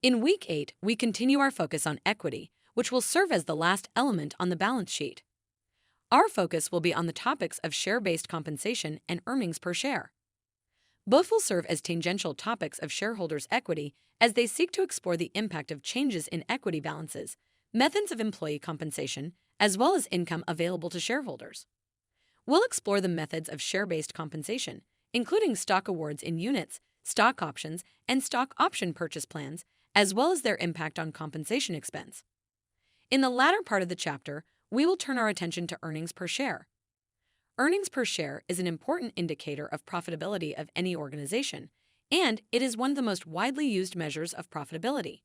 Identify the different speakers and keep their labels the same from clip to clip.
Speaker 1: In Week 8, we continue our focus on equity, which will serve as the last element on the balance sheet. Our focus will be on the topics of share-based compensation and earnings per share. Both will serve as tangential topics of shareholders' equity as they seek to explore the impact of changes in equity balances, methods of employee compensation, as well as income available to shareholders. We'll explore the methods of share-based compensation, including stock awards in units, stock options, and stock option purchase plans, as well as their impact on compensation expense. In the latter part of the chapter, we will turn our attention to earnings per share. Earnings per share is an important indicator of profitability of any organization, and it is one of the most widely used measures of profitability.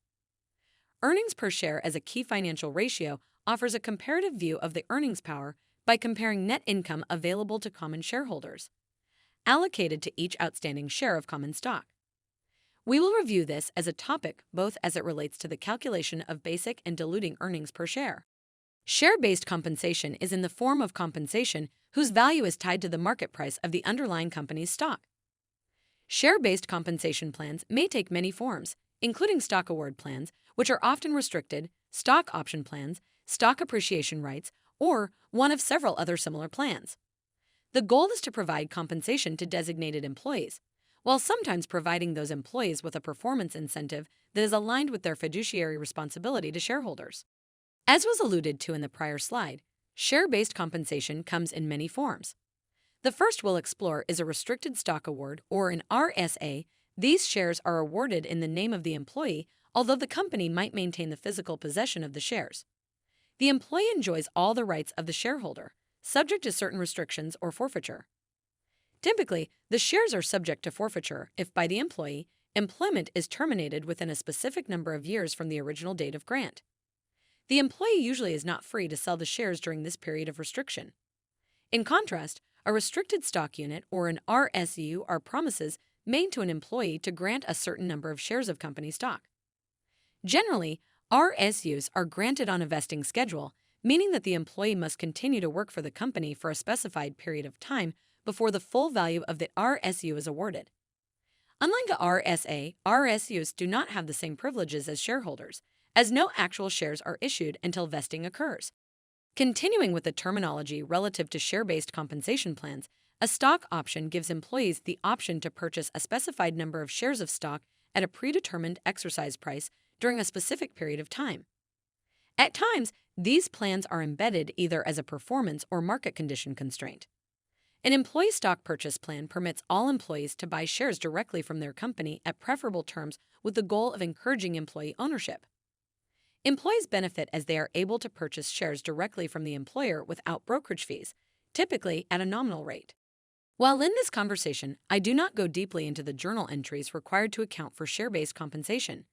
Speaker 1: Earnings per share as a key financial ratio offers a comparative view of the earnings power by comparing net income available to common shareholders, allocated to each outstanding share of common stock. We will review this as a topic both as it relates to the calculation of basic and diluting earnings per share. Share-based compensation is in the form of compensation whose value is tied to the market price of the underlying company's stock. Share-based compensation plans may take many forms, including stock award plans, which are often restricted, stock option plans, stock appreciation rights, or one of several other similar plans. The goal is to provide compensation to designated employees, while sometimes providing those employees with a performance incentive that is aligned with their fiduciary responsibility to shareholders. As was alluded to in the prior slide, share-based compensation comes in many forms. The first we'll explore is a restricted stock award, or an RSA. These shares are awarded in the name of the employee, although the company might maintain the physical possession of the shares. The employee enjoys all the rights of the shareholder, subject to certain restrictions or forfeiture. Typically, the shares are subject to forfeiture if, by the employee, employment is terminated within a specific number of years from the original date of grant. The employee usually is not free to sell the shares during this period of restriction. In contrast, a restricted stock unit or an RSU are promises made to an employee to grant a certain number of shares of company stock. Generally, RSUs are granted on a vesting schedule, meaning that the employee must continue to work for the company for a specified period of time before the full value of the RSU is awarded. Unlike a RSA, RSUs do not have the same privileges as shareholders, as no actual shares are issued until vesting occurs. Continuing with the terminology relative to share-based compensation plans, a stock option gives employees the option to purchase a specified number of shares of stock at a predetermined exercise price during a specific period of time. At times, these plans are embedded either as a performance or market condition constraint. An employee stock purchase plan permits all employees to buy shares directly from their company at preferable terms with the goal of encouraging employee ownership. Employees benefit as they are able to purchase shares directly from the employer without brokerage fees, typically at a nominal rate. While in this conversation, I do not go deeply into the journal entries required to account for share-based compensation,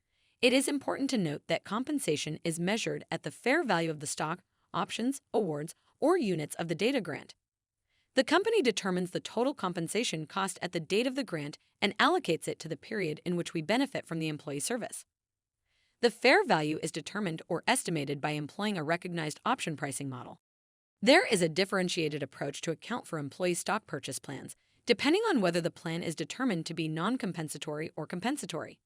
Speaker 1: it is important to note that compensation is measured at the fair value of the stock, options, awards, or units of the data grant. The company determines the total compensation cost at the date of the grant and allocates it to the period in which we benefit from the employee service. The fair value is determined or estimated by employing a recognized option pricing model. There is a differentiated approach to account for employee stock purchase plans, depending on whether the plan is determined to be non-compensatory or compensatory.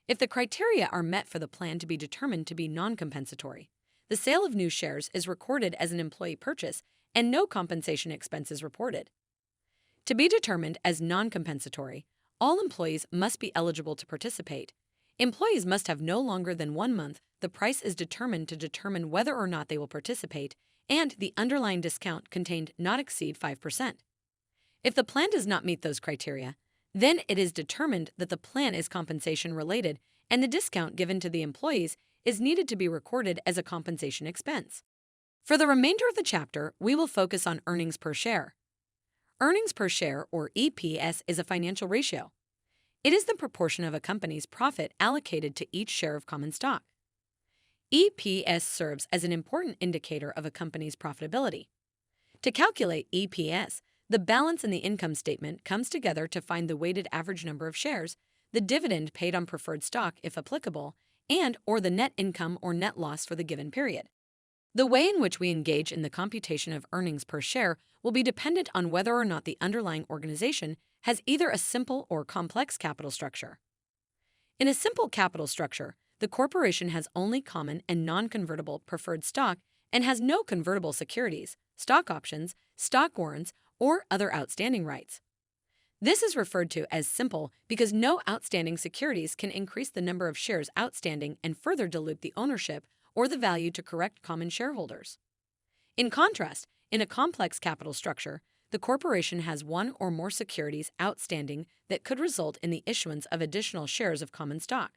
Speaker 1: If the criteria are met for the plan to be determined to be non-compensatory, the sale of new shares is recorded as an employee purchase and no compensation expense is reported. To be determined as non-compensatory, all employees must be eligible to participate. Employees must have no longer than 1 month. The price is determined to determine whether or not they will participate, and the underlying discount contained not exceed 5%. If the plan does not meet those criteria, then it is determined that the plan is compensation related and the discount given to the employees is needed to be recorded as a compensation expense. For the remainder of the chapter, we will focus on earnings per share. Earnings per share, or EPS, is a financial ratio. It is the proportion of a company's profit allocated to each share of common stock. EPS serves as an important indicator of a company's profitability. To calculate EPS, the balance in the income statement comes together to find the weighted average number of shares, the dividend paid on preferred stock if applicable, and/or the net income or net loss for the given period. The way in which we engage in the computation of earnings per share will be dependent on whether or not the underlying organization has either a simple or complex capital structure. In a simple capital structure, the corporation has only common and non-convertible preferred stock and has no convertible securities, stock options, stock warrants, or other outstanding rights. This is referred to as simple because no outstanding securities can increase the number of shares outstanding and further dilute the ownership or the value to correct common shareholders. In contrast, in a complex capital structure, the corporation has one or more securities outstanding that could result in the issuance of additional shares of common stock.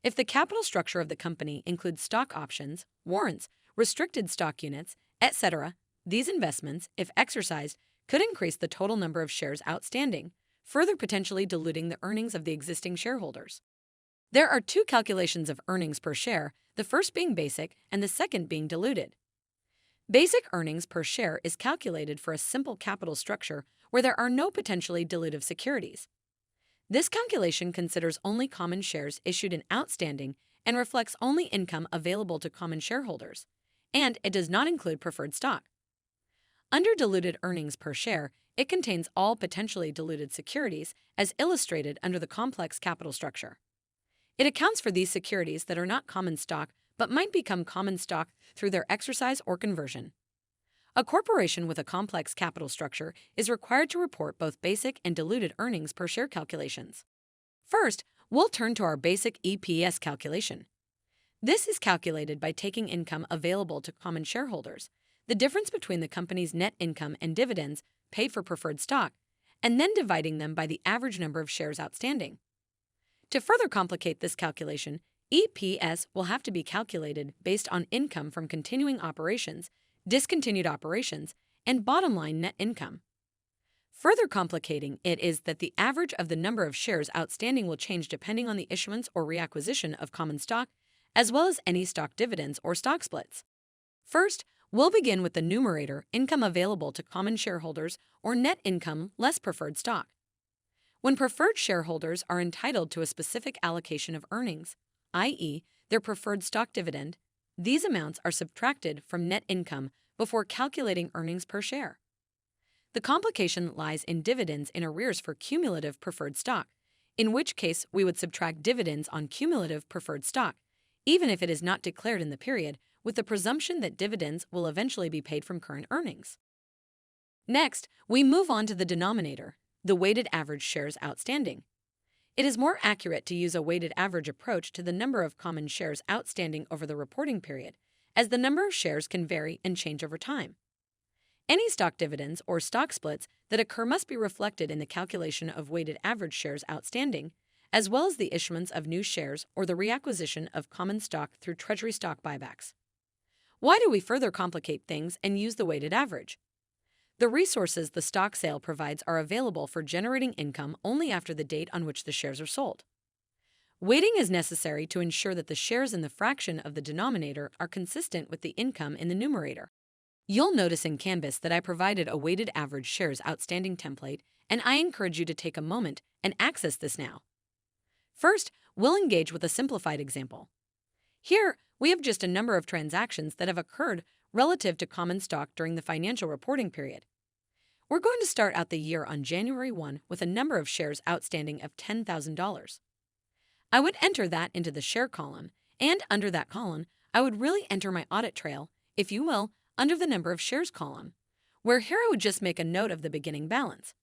Speaker 1: If the capital structure of the company includes stock options, warrants, restricted stock units, etc., these investments, if exercised, could increase the total number of shares outstanding, further potentially diluting the earnings of the existing shareholders. There are two calculations of earnings per share, the first being basic and the second being diluted. Basic earnings per share is calculated for a simple capital structure where there are no potentially dilutive securities. This calculation considers only common shares issued and outstanding and reflects only income available to common shareholders, and it does not include preferred stock. Under diluted earnings per share, it contains all potentially diluted securities as illustrated under the complex capital structure. It accounts for these securities that are not common stock but might become common stock through their exercise or conversion. A corporation with a complex capital structure is required to report both basic and diluted earnings per share calculations. First, we'll turn to our basic EPS calculation. This is calculated by taking income available to common shareholders, the difference between the company's net income and dividends paid for preferred stock, and then dividing them by the average number of shares outstanding. To further complicate this calculation, EPS will have to be calculated based on income from continuing operations, discontinued operations, and bottom line net income. Further complicating it is that the average of the number of shares outstanding will change depending on the issuance or reacquisition of common stock, as well as any stock dividends or stock splits. First, we'll begin with the numerator, income available to common shareholders, or net income less preferred stock. When preferred shareholders are entitled to a specific allocation of earnings, i.e., their preferred stock dividend, these amounts are subtracted from net income before calculating earnings per share. The complication lies in dividends in arrears for cumulative preferred stock, in which case we would subtract dividends on cumulative preferred stock, even if it is not declared in the period, with the presumption that dividends will eventually be paid from current earnings. Next, we move on to the denominator, the weighted average shares outstanding. It is more accurate to use a weighted average approach to the number of common shares outstanding over the reporting period, as the number of shares can vary and change over time. Any stock dividends or stock splits that occur must be reflected in the calculation of weighted average shares outstanding, as well as the issuance of new shares or the reacquisition of common stock through treasury stock buybacks. Why do we further complicate things and use the weighted average? The resources the stock sale provides are available for generating income only after the date on which the shares are sold. Weighting is necessary to ensure that the shares in the fraction of the denominator are consistent with the income in the numerator. You'll notice in Canvas that I provided a weighted average shares outstanding template, and I encourage you to take a moment and access this now. First, we'll engage with a simplified example. Here, we have just a number of transactions that have occurred relative to common stock during the financial reporting period. We're going to start out the year on January 1 with a number of shares outstanding of $10,000. I would enter that into the share column, and under that column, I would really enter my audit trail, if you will, under the number of shares column, where here I would just make a note of the beginning balance.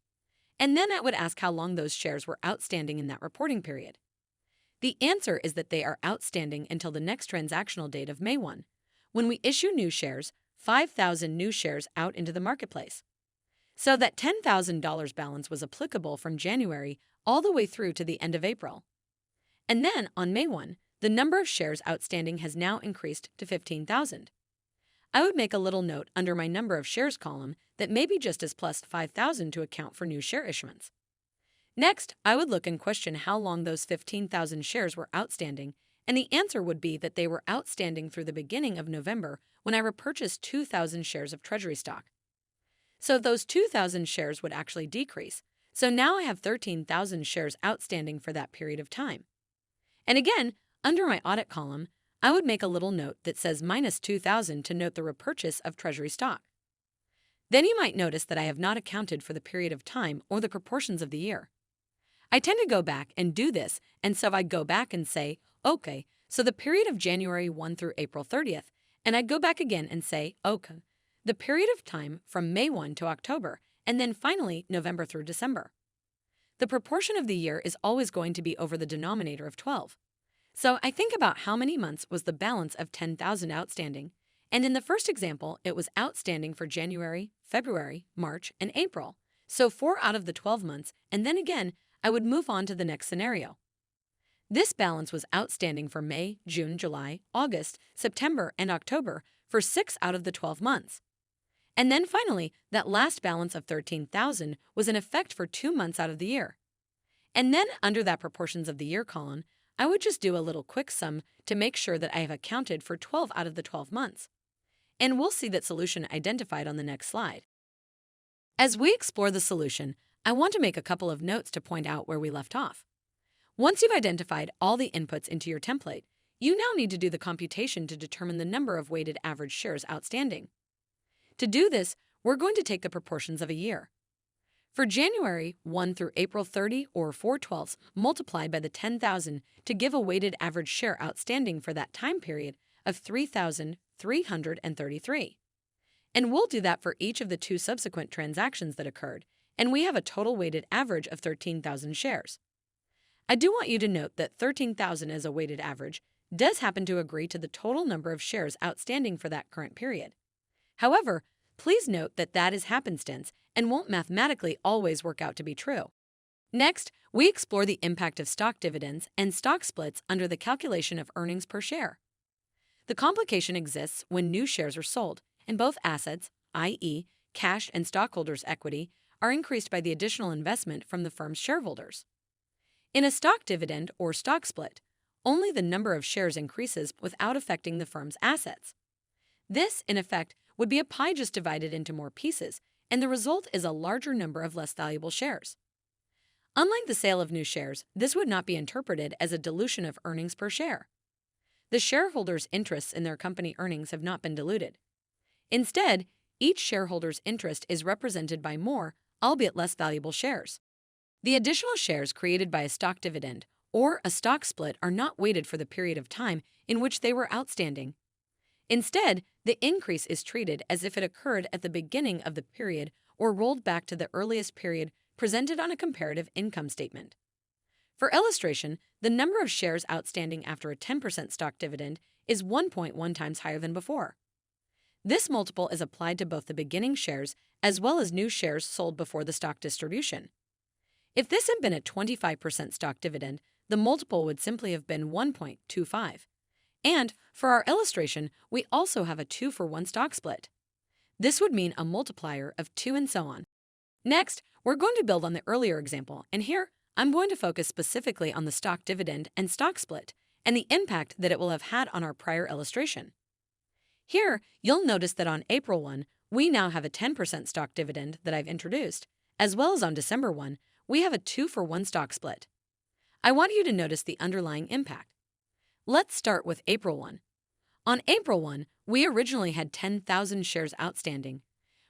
Speaker 1: And then I would ask how long those shares were outstanding in that reporting period. The answer is that they are outstanding until the next transactional date of May 1, when we issue new shares, 5,000 new shares out into the marketplace. So that $10,000 balance was applicable from January all the way through to the end of April. And then, on May 1, the number of shares outstanding has now increased to 15,000. I would make a little note under my number of shares column that maybe just as plus 5,000 to account for new share issuance. Next, I would look and question how long those 15,000 shares were outstanding, and the answer would be that they were outstanding through the beginning of November when I repurchased 2,000 shares of treasury stock. So those 2,000 shares would actually decrease, so now I have 13,000 shares outstanding for that period of time. And again, under my audit column, I would make a little note that says minus 2,000 to note the repurchase of treasury stock. Then you might notice that I have not accounted for the period of time or the proportions of the year. I tend to go back and do this, and so I go back and say, okay, so the period of January 1 through April 30th, and I go back again and say, okay, the period of time from May 1 to October, and then finally November through December. The proportion of the year is always going to be over the denominator of 12. So I think about how many months was the balance of 10,000 outstanding, and in the first example, it was outstanding for January, February, March, and April. So 4 out of the 12 months, and then again, I would move on to the next scenario. This balance was outstanding for May, June, July, August, September, and October for 6 out of the 12 months. And then finally, that last balance of 13,000 was in effect for 2 months out of the year. And then under that proportions of the year column, I would just do a little quick sum to make sure that I have accounted for 12 out of the 12 months. And we'll see that solution identified on the next slide. As we explore the solution, I want to make a couple of notes to point out where we left off. Once you've identified all the inputs into your template, you now need to do the computation to determine the number of weighted average shares outstanding. To do this, we're going to take the proportions of a year. For January 1 through April 30, or 4/12, multiplied by the 10,000 to give a weighted average share outstanding for that time period of 3,333. And we'll do that for each of the 2 subsequent transactions that occurred, and we have a total weighted average of 13,000 shares. I do want you to note that 13,000 as a weighted average does happen to agree to the total number of shares outstanding for that current period. However, please note that that is happenstance and won't mathematically always work out to be true. Next, we explore the impact of stock dividends and stock splits under the calculation of earnings per share. The complication exists when new shares are sold, and both assets, i.e., cash and stockholders' equity, are increased by the additional investment from the firm's shareholders. In a stock dividend or stock split, only the number of shares increases without affecting the firm's assets. This, in effect, would be a pie just divided into more pieces, and the result is a larger number of less valuable shares. Unlike the sale of new shares, this would not be interpreted as a dilution of earnings per share. The shareholders' interests in their company earnings have not been diluted. Instead, each shareholder's interest is represented by more, albeit less valuable shares. The additional shares created by a stock dividend or a stock split are not weighted for the period of time in which they were outstanding. Instead, the increase is treated as if it occurred at the beginning of the period or rolled back to the earliest period presented on a comparative income statement. For illustration, the number of shares outstanding after a 10% stock dividend is 1.1 times higher than before. This multiple is applied to both the beginning shares as well as new shares sold before the stock distribution. If this had been a 25% stock dividend, the multiple would simply have been 1.25. And for our illustration, we also have a 2-for-1 stock split. This would mean a multiplier of 2 and so on. Next, we're going to build on the earlier example, and here I'm going to focus specifically on the stock dividend and stock split and the impact that it will have had on our prior illustration. Here, you'll notice that on April 1, we now have a 10% stock dividend that I've introduced, as well as on December 1, we have a 2-for-1 stock split. I want you to notice the underlying impact. Let's start with April 1. On April 1, we originally had 10,000 shares outstanding.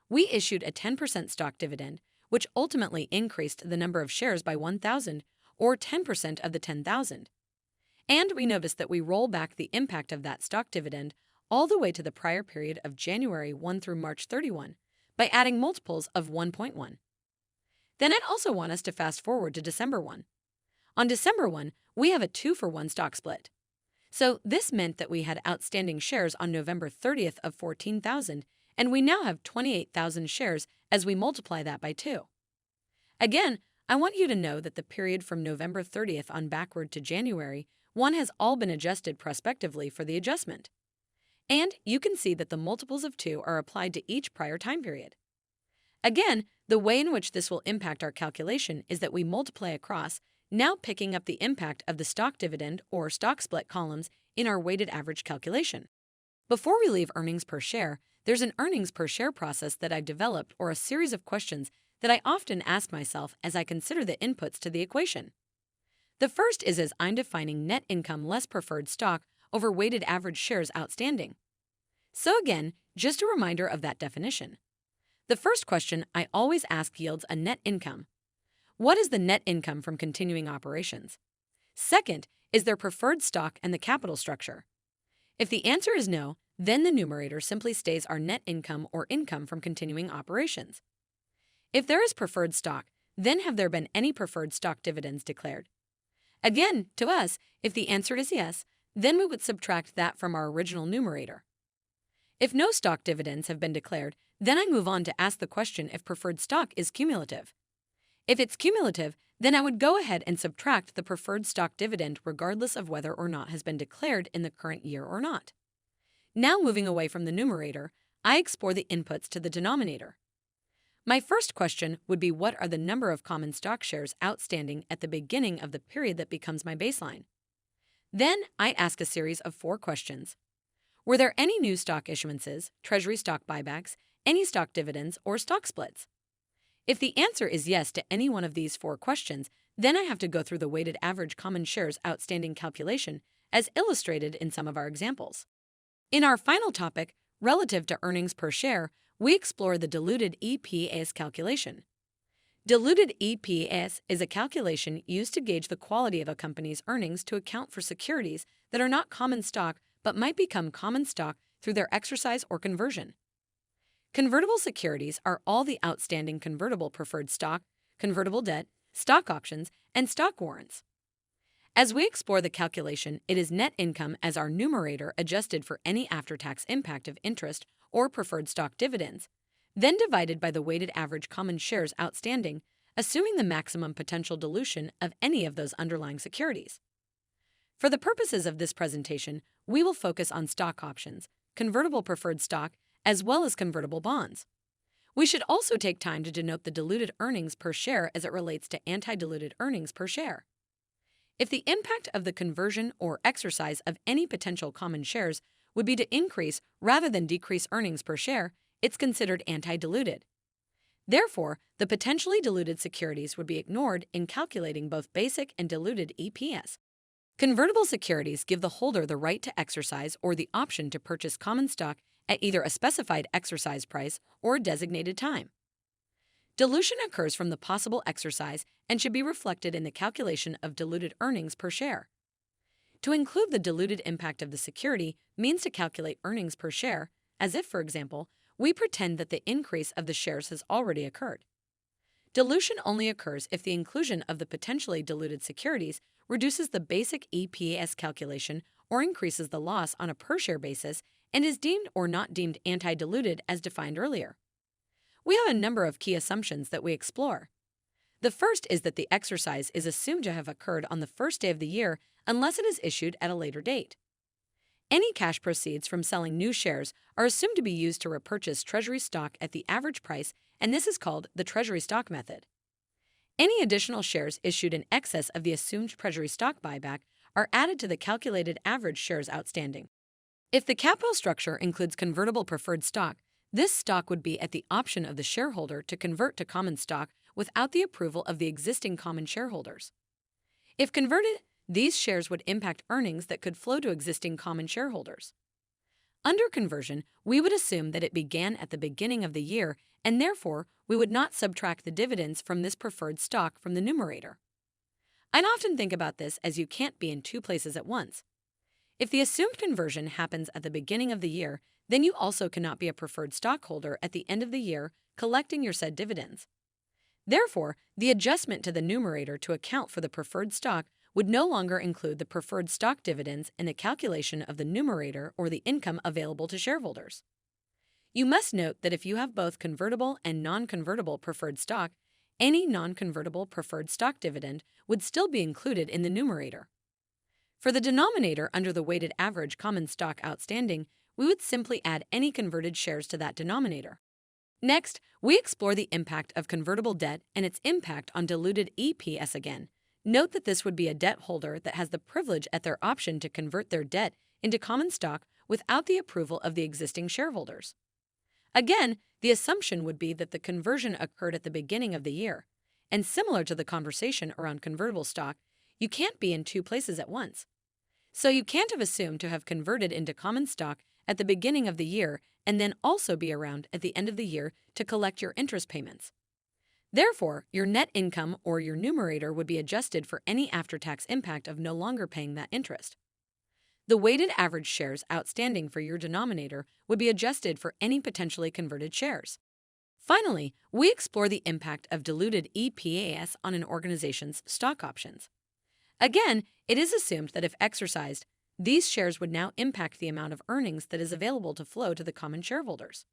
Speaker 1: We issued a 10% stock dividend, which ultimately increased the number of shares by 1,000, or 10% of the 10,000. And we noticed that we roll back the impact of that stock dividend all the way to the prior period of January 1 through March 31 by adding multiples of 1.1. Then I'd also want us to fast forward to December 1. On December 1, we have a 2-for-1 stock split. So this meant that we had outstanding shares on November 30th of 14,000, and we now have 28,000 shares as we multiply that by 2. Again, I want you to know that the period from November 30th on backward to January 1 has all been adjusted prospectively for the adjustment. And you can see that the multiples of 2 are applied to each prior time period. Again, the way in which this will impact our calculation is that we multiply across, now picking up the impact of the stock dividend or stock split columns in our weighted average calculation. Before we leave earnings per share, there's an earnings per share process that I've developed, or a series of questions that I often ask myself as I consider the inputs to the equation. The first is as I'm defining net income less preferred stock over weighted average shares outstanding. So again, just a reminder of that definition. The first question I always ask yields a net income. what is the net income from continuing operations? Second, is there preferred stock and the capital structure? If the answer is no, then the numerator simply stays our net income or income from continuing operations. If there is preferred stock, then have there been any preferred stock dividends declared? Again, to us, if the answer is yes, then we would subtract that from our original numerator. If no stock dividends have been declared, then I move on to ask the question if preferred stock is cumulative. If it's cumulative, then I would go ahead and subtract the preferred stock dividend regardless of whether or not has been declared in the current year or not. Now moving away from the numerator, I explore the inputs to the denominator. My first question would be what are the number of common stock shares outstanding at the beginning of the period that becomes my baseline? Then I ask a series of 4 questions. Were there any new stock issuances, treasury stock buybacks, any stock dividends, or stock splits? If the answer is yes to any one of these 4 questions, then I have to go through the weighted average common shares outstanding calculation as illustrated in some of our examples. In our final topic, relative to earnings per share, we explore the diluted EPS calculation. Diluted EPS is a calculation used to gauge the quality of a company's earnings to account for securities that are not common stock but might become common stock through their exercise or conversion. Convertible securities are all the outstanding convertible preferred stock, convertible debt, stock options, and stock warrants. As we explore the calculation, it is net income as our numerator adjusted for any after-tax impact of interest or preferred stock dividends, then divided by the weighted average common shares outstanding, assuming the maximum potential dilution of any of those underlying securities. For the purposes of this presentation, we will focus on stock options, convertible preferred stock, as well as convertible bonds. We should also take time to denote the diluted earnings per share as it relates to anti-diluted earnings per share. If the impact of the conversion or exercise of any potential common shares would be to increase rather than decrease earnings per share, it's considered anti-diluted. Therefore, the potentially diluted securities would be ignored in calculating both basic and diluted EPS. Convertible securities give the holder the right to exercise or the option to purchase common stock at either a specified exercise price or a designated time. Dilution occurs from the possible exercise and should be reflected in the calculation of diluted earnings per share. To include the diluted impact of the security means to calculate earnings per share as if, for example, we pretend that the increase of the shares has already occurred. Dilution only occurs if the inclusion of the potentially diluted securities reduces the basic EPS calculation or increases the loss on a per-share basis and is deemed or not deemed anti-diluted as defined earlier. We have a number of key assumptions that we explore. The first is that the exercise is assumed to have occurred on the first day of the year unless it is issued at a later date. Any cash proceeds from selling new shares are assumed to be used to repurchase treasury stock at the average price, and this is called the treasury stock method. Any additional shares issued in excess of the assumed treasury stock buyback are added to the calculated average shares outstanding. If the capital structure includes convertible preferred stock, this stock would be at the option of the shareholder to convert to common stock without the approval of the existing common shareholders. If converted, these shares would impact earnings that could flow to existing common shareholders. Under conversion, we would assume that it began at the beginning of the year, and therefore we would not subtract the dividends from this preferred stock from the numerator. I often think about this as you can't be in 2 places at once. If the assumed conversion happens at the beginning of the year, then you also cannot be a preferred stockholder at the end of the year collecting your said dividends. Therefore, the adjustment to the numerator to account for the preferred stock would no longer include the preferred stock dividends in the calculation of the numerator or the income available to shareholders. You must note that if you have both convertible and non-convertible preferred stock, any non-convertible preferred stock dividend would still be included in the numerator. For the denominator under the weighted average common stock outstanding, we would simply add any converted shares to that denominator. Next, we explore the impact of convertible debt and its impact on diluted EPS again. Note that this would be a debt holder that has the privilege at their option to convert their debt into common stock without the approval of the existing shareholders. Again, the assumption would be that the conversion occurred at the beginning of the year, and similar to the conversation around convertible stock, you can't be in 2 places at once. So you can't have assumed to have converted into common stock at the beginning of the year and then also be around at the end of the year to collect your interest payments. Therefore, your net income or your numerator would be adjusted for any after-tax impact of no longer paying that interest. The weighted average shares outstanding for your denominator would be adjusted for any potentially converted shares. Finally, we explore the impact of diluted EPS on an organization's stock options. Again, it is assumed that if exercised, these shares would now impact the amount of earnings that is available to flow to the common shareholders.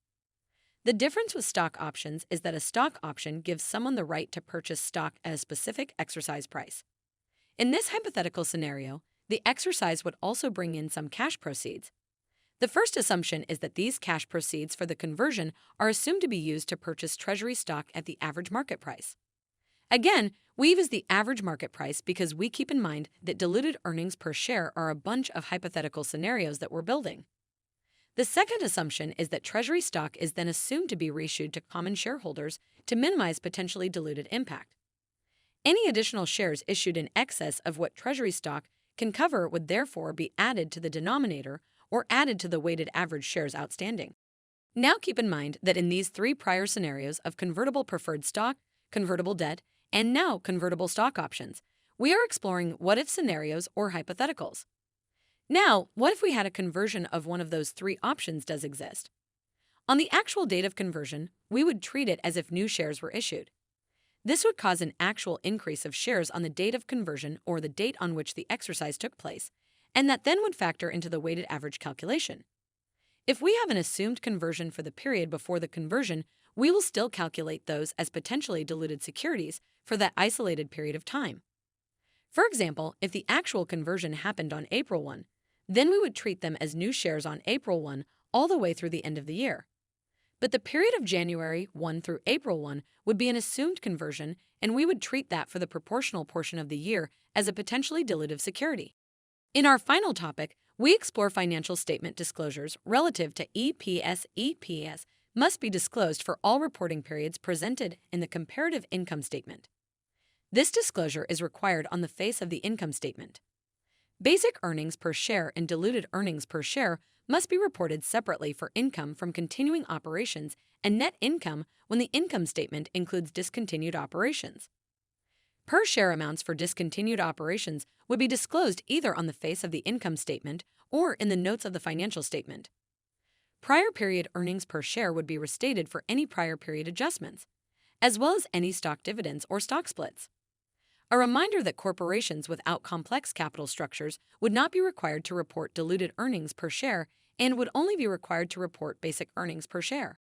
Speaker 1: The difference with stock options is that a stock option gives someone the right to purchase stock at a specific exercise price. In this hypothetical scenario, the exercise would also bring in some cash proceeds. The first assumption is that these cash proceeds for the conversion are assumed to be used to purchase treasury stock at the average market price. Again, we use the average market price because we keep in mind that diluted earnings per share are a bunch of hypothetical scenarios that we're building. The second assumption is that treasury stock is then assumed to be reissued to common shareholders to minimize potentially diluted impact. Any additional shares issued in excess of what treasury stock can cover would therefore be added to the denominator or added to the weighted average shares outstanding. Now keep in mind that in these three prior scenarios of convertible preferred stock, convertible debt, and now convertible stock options, we are exploring what-if scenarios or hypotheticals. Now, what if we had a conversion of one of those three options does exist? On the actual date of conversion, we would treat it as if new shares were issued. This would cause an actual increase of shares on the date of conversion or the date on which the exercise took place, and that then would factor into the weighted average calculation. If we have an assumed conversion for the period before the conversion, we will still calculate those as potentially diluted securities for that isolated period of time. For example, if the actual conversion happened on April 1, then we would treat them as new shares on April 1 all the way through the end of the year. But the period of January 1 through April 1 would be an assumed conversion, and we would treat that for the proportional portion of the year as a potentially dilutive security. In our final topic, we explore financial statement disclosures relative to EPS. EPS must be disclosed for all reporting periods presented in the comparative income statement. This disclosure is required on the face of the income statement. Basic earnings per share and diluted earnings per share must be reported separately for income from continuing operations and net income when the income statement includes discontinued operations. Per share amounts for discontinued operations would be disclosed either on the face of the income statement or in the notes of the financial statement. Prior period earnings per share would be restated for any prior period adjustments, as well as any stock dividends or stock splits. A reminder that corporations without complex capital structures would not be required to report diluted earnings per share and would only be required to report basic earnings per share.